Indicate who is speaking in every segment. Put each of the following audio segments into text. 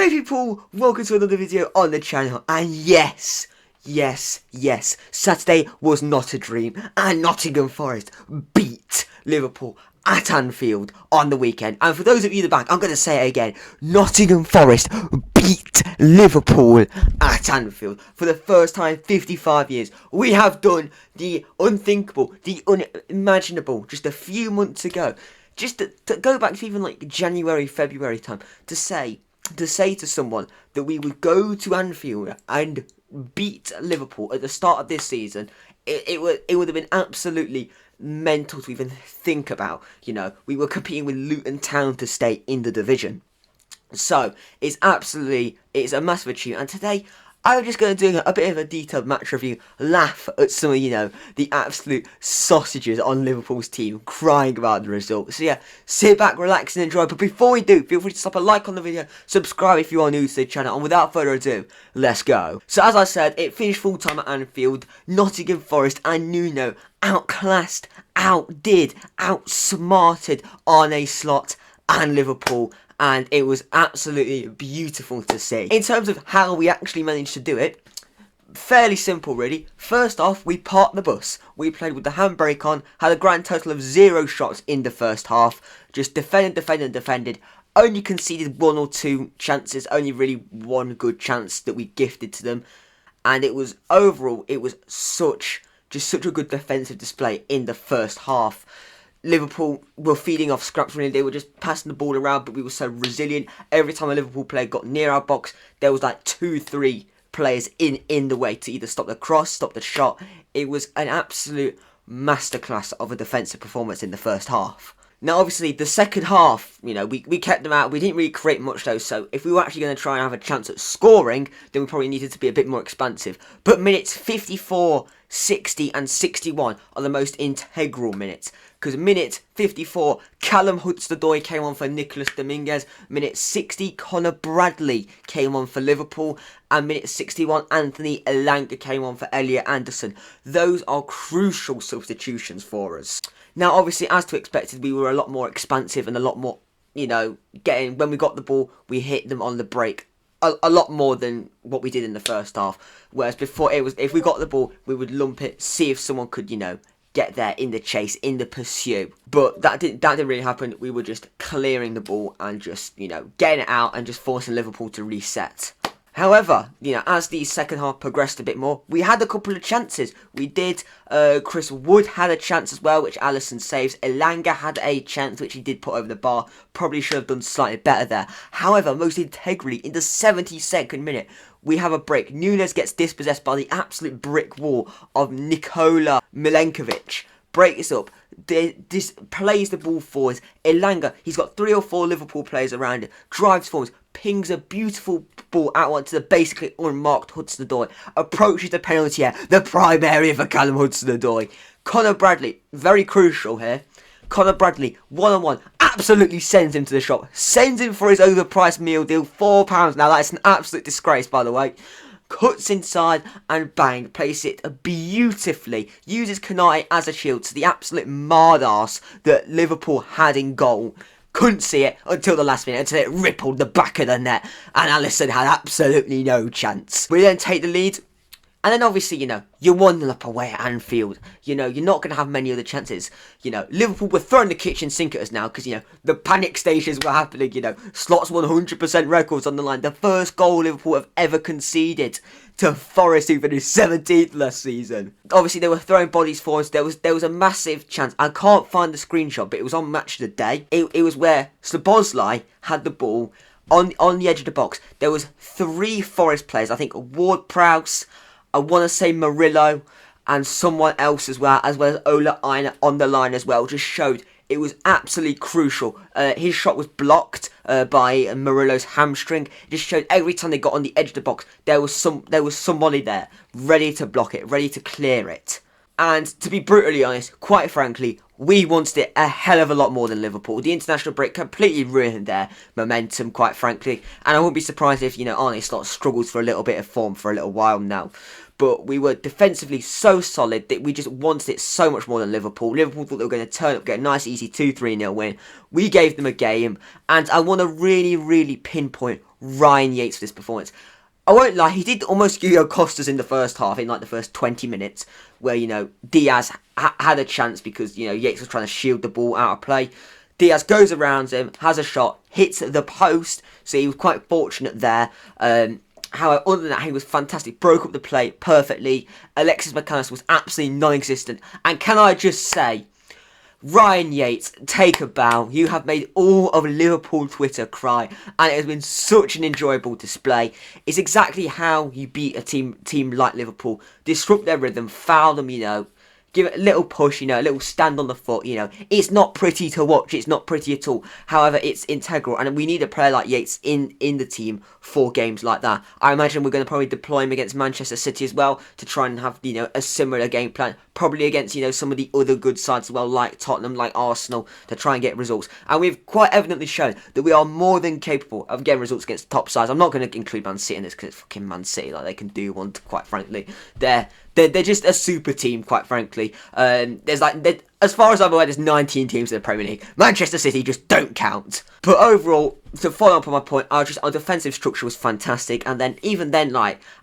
Speaker 1: Hey people, welcome to another video on the channel, and yes, Saturday was not a dream, and Nottingham Forest beat Liverpool at Anfield on the weekend. And for those of you in the back, I'm going to say it again, Nottingham Forest beat Liverpool at Anfield. For the first time in 55 years, we have done the unthinkable, the unimaginable, just a few months ago. Just to go back to even like January, February time, to say to someone that we would go to Anfield and beat Liverpool at the start of this season, it would have been absolutely mental to even think about. You know, we were competing with Luton Town to stay in the division. So, it's a massive achievement. And today, I'm just going to do a bit of a detailed match review, laugh at some of, the absolute sausages on Liverpool's team, crying about the result. So yeah, sit back, relax and enjoy. But before we do, feel free to stop a like on the video, subscribe if you are new to the channel, and without further ado, let's go. So as I said, it finished full time at Anfield. Nottingham Forest and Nuno outclassed, outdid, outsmarted Arne Slot and Liverpool. And it was absolutely beautiful to see. In terms of how we actually managed to do it, fairly simple really. First off, we parked the bus. We played with the handbrake on, had a grand total of 0 shots in the first half. Just defended. Only conceded 1 or 2 chances, only really 1 good chance that we gifted to them. And it was, overall, it was such a good defensive display in the first half. Liverpool were feeding off scraps really. They were just passing the ball around, but we were so resilient. Every time a Liverpool player got near our box, there was like 2-3 players in the way to either stop the cross, stop the shot. It was an absolute masterclass of a defensive performance in the first half. Now, obviously, the second half, we kept them out. We didn't really create much, though, so if we were actually going to try and have a chance at scoring, then we probably needed to be a bit more expansive. But minutes 54, 60 and 61 are the most integral minutes. Because minute 54, Callum Hudson-Odoi came on for Nicholas Dominguez. Minute 60, Connor Bradley came on for Liverpool. And minute 61, Anthony Elanga came on for Elliot Anderson. Those are crucial substitutions for us. Now, obviously, as to expected, we were a lot more expansive and a lot more, when we got the ball, we hit them on the break. A lot more than what we did in the first half. Whereas before, it was, if we got the ball, we would lump it, see if someone could, get there in the chase, in the pursuit. But that didn't really happen. We were just clearing the ball and just, getting it out and just forcing Liverpool to reset. However, as the second half progressed a bit more, we had a couple of chances. We did. Chris Wood had a chance as well, which Alisson saves. Elanga had a chance, which he did put over the bar. Probably should have done slightly better there. However, most integrally, in the 72nd minute, we have a break. Nunes gets dispossessed by the absolute brick wall of Nikola Milenkovic. Breaks up. This plays the ball forwards. Elanga, he's got 3 or 4 Liverpool players around it. Drives forwards. Pings a beautiful ball out onto the basically unmarked Hudson-Odoi. Approaches the penalty area. The prime area for Callum Hudson-Odoi. Connor Bradley, very crucial here. Connor Bradley, one-on-one, absolutely sends him to the shop. Sends him for his overpriced meal deal, £4. Now that's an absolute disgrace, by the way. Cuts inside and bang, places it beautifully. Uses Kanate as a shield to the absolute mardarse that Liverpool had in goal. Couldn't see it until the last minute, until it rippled the back of the net. And Alisson had absolutely no chance. We then take the lead. And then obviously, you're 1-0 up away at Anfield. You're not going to have many other chances. Liverpool were throwing the kitchen sink at us now because, the panic stages were happening. Slot's 100% records on the line. The first goal Liverpool have ever conceded to Forest, who finished 17th last season. Obviously, they were throwing bodies forwards. There was a massive chance. I can't find the screenshot, but it was on Match of the Day. It was where Szoboszlai had the ball on the edge of the box. There was 3 Forest players. I think Ward-Prowse, I want to say Murillo, and someone else as well as Ola Aina on the line as well. Just showed it was absolutely crucial. His shot was blocked by Murillo's hamstring. It just showed every time they got on the edge of the box, there was somebody there ready to block it, ready to clear it. And to be brutally honest, quite frankly, we wanted it a hell of a lot more than Liverpool. The international break completely ruined their momentum, quite frankly. And I wouldn't be surprised if, Arne Slot struggles for a little bit of form for a little while now. but we were defensively so solid that we just wanted it so much more than Liverpool. Liverpool thought they were going to turn up, get a nice easy 2-3-0 win. We gave them a game, and I want to really, really pinpoint Ryan Yates for this performance. I won't lie, he did almost cost us in the first half, in like the first 20 minutes, where, Diaz had a chance because, Yates was trying to shield the ball out of play. Diaz goes around him, has a shot, hits the post, so he was quite fortunate there. However, other than that, he was fantastic, broke up the play perfectly. Alexis McAllister was absolutely non-existent, and can I just say, Ryan Yates, take a bow. You have made all of Liverpool Twitter cry, and it has been such an enjoyable display. It's exactly how you beat a team like Liverpool. Disrupt their rhythm, foul them, give it a little push, a little stand on the foot, It's not pretty to watch, it's not pretty at all. However, it's integral, and we need a player like Yates in the team for games like that. I imagine we're going to probably deploy him against Manchester City as well, to try and have, a similar game plan. Probably against, some of the other good sides as well, like Tottenham, like Arsenal, to try and get results. And we've quite evidently shown that we are more than capable of getting results against top sides. I'm not going to include Man City in this because it's fucking Man City, like they can do one, quite frankly. They're just a super team, quite frankly. As far as I'm aware, there's 19 teams in the Premier League. Manchester City just don't count. But overall, to follow up on my point, our defensive structure was fantastic. And then, even then,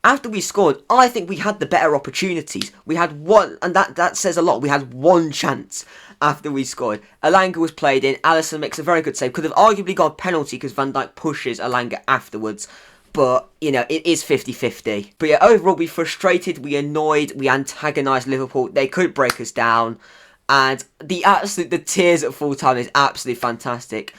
Speaker 1: after we scored, I think we had the better opportunities. We had one, and that says a lot. We had one chance after we scored. Elanga was played in. Alisson makes a very good save. Could have arguably got a penalty because Van Dijk pushes Elanga afterwards. But, it is 50-50. But yeah, overall, we frustrated, we annoyed, we antagonised Liverpool. They couldn't break us down. And the tears at full time is absolutely fantastic.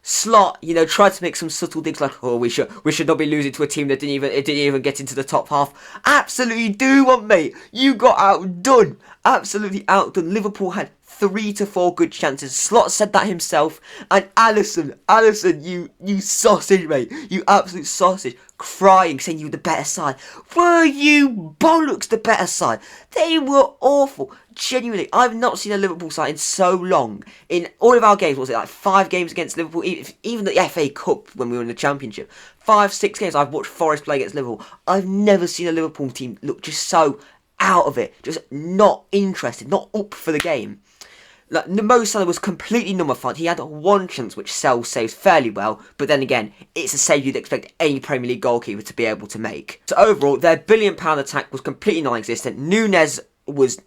Speaker 1: Slot, tried to make some subtle digs we should not be losing to a team that didn't even get into the top half. Absolutely do want, mate. You got outdone. Absolutely outdone. Liverpool had 3 to 4 good chances. Slot said that himself. And Alisson, you sausage, mate. You absolute sausage. Crying, saying you were the better side. Were you bollocks the better side? They were awful. Genuinely, I've not seen a Liverpool side in so long. In all of our games, what was it, 5 games against Liverpool? Even the FA Cup when we were in the Championship. 5-6 games I've watched Forest play against Liverpool. I've never seen a Liverpool team look just so out of it. Just not interested, not up for the game. Mo Salah was completely nullified. He had one chance which Sell saves fairly well, but then again, it's a save you'd expect any Premier League goalkeeper to be able to make. So overall, their £1 billion attack was completely non-existent. Nunez was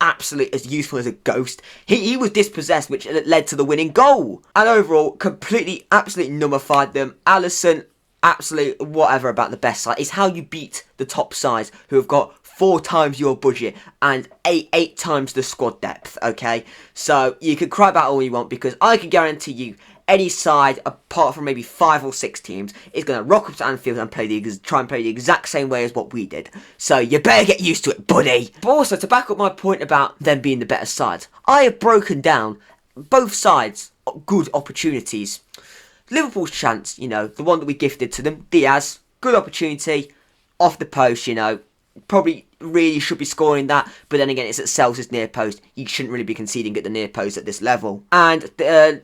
Speaker 1: absolutely as useful as a ghost. He was dispossessed, which led to the winning goal. And overall, absolutely nullified them. Alisson, absolutely whatever about the best side. It's how you beat the top sides who have got 4 times your budget and 8 times the squad depth, okay? So you can cry about all you want, because I can guarantee you any side apart from maybe 5 or 6 teams is going to rock up to Anfield and try and play the exact same way as what we did. So you better get used to it, buddy. But also, to back up my point about them being the better side, I have broken down both sides' good opportunities. Liverpool's chance, the one that we gifted to them, Diaz, good opportunity, off the post, probably really should be scoring that, but then again, it's at Sells' near post. You shouldn't really be conceding at the near post at this level. And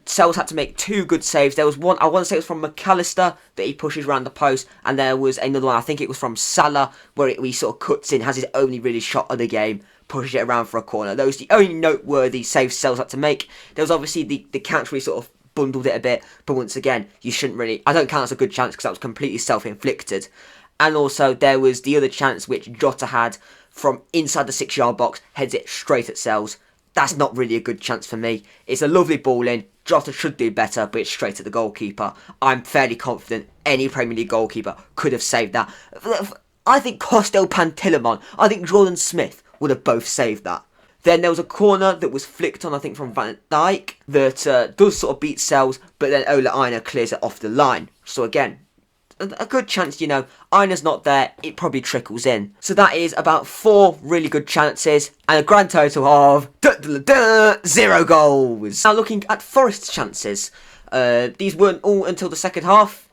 Speaker 1: Sells had to make 2 good saves. There was one, I want to say it was from McAllister, that he pushes around the post, and there was another one, I think it was from Salah, where he sort of cuts in, has his only really shot of the game, pushes it around for a corner. Those are the only noteworthy saves Sells had to make. There was obviously the catch where he sort of bundled it a bit, but once again, you shouldn't really, I don't count as a good chance because that was completely self-inflicted. And also, there was the other chance which Jota had from inside the 6-yard box, heads it straight at Sells. That's not really a good chance for me. It's a lovely ball in. Jota should do better, but it's straight at the goalkeeper. I'm fairly confident any Premier League goalkeeper could have saved that. I think Costel Pantilimon, I think Jordan Smith would have both saved that. Then there was a corner that was flicked on, I think, from Van Dijk, that does sort of beat Sells, but then Ola Aina clears it off the line. So again, a good chance, Ina's not there, it probably trickles in. So that is about 4 really good chances, and a grand total of 0 goals. Now looking at Forest's chances, these weren't all until the second half.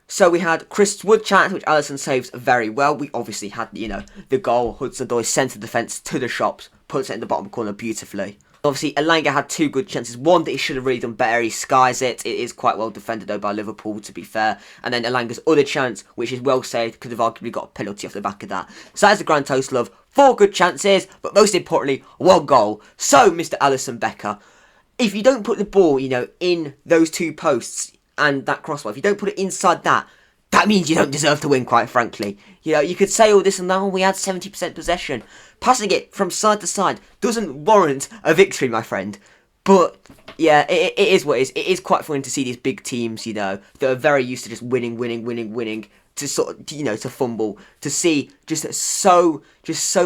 Speaker 1: So we had Chris Wood chance, which Alisson saves very well. We obviously had, the goal. Hudson-Odoi centre defence to the shops, puts it in the bottom corner beautifully. Obviously, Elanga had 2 good chances. One that he should have really done better. He skies it. It is quite well defended, though, by Liverpool, to be fair. And then Elanga's other chance, which is well saved, could have arguably got a penalty off the back of that. So that's a grand total of 4 good chances, but most importantly, 1 goal. So, Mr. Alisson Becker, if you don't put the ball, in those 2 posts and that crossbar, if you don't put it inside that means you don't deserve to win, quite frankly. You could say all this and that, we had 70% possession. Passing it from side to side doesn't warrant a victory, my friend. But, yeah, it is what it is. It is quite fun to see these big teams, that are very used to just winning, to sort of, to fumble, to see just so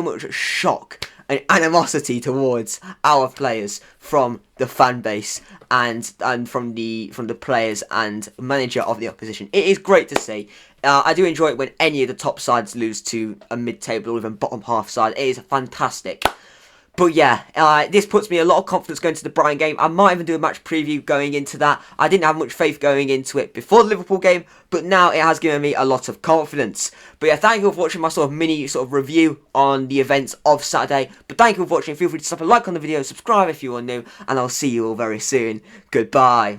Speaker 1: much shock and animosity towards our players from the fan base and from the players and manager of the opposition. It is great to see. I do enjoy it when any of the top sides lose to a mid-table or even bottom half side. It is fantastic. But yeah, this puts me a lot of confidence going to the Brighton game. I might even do a match preview going into that. I didn't have much faith going into it before the Liverpool game, but now it has given me a lot of confidence. But yeah, thank you for watching my mini review on the events of Saturday. But thank you for watching. Feel free to slap a like on the video, subscribe if you are new, and I'll see you all very soon. Goodbye.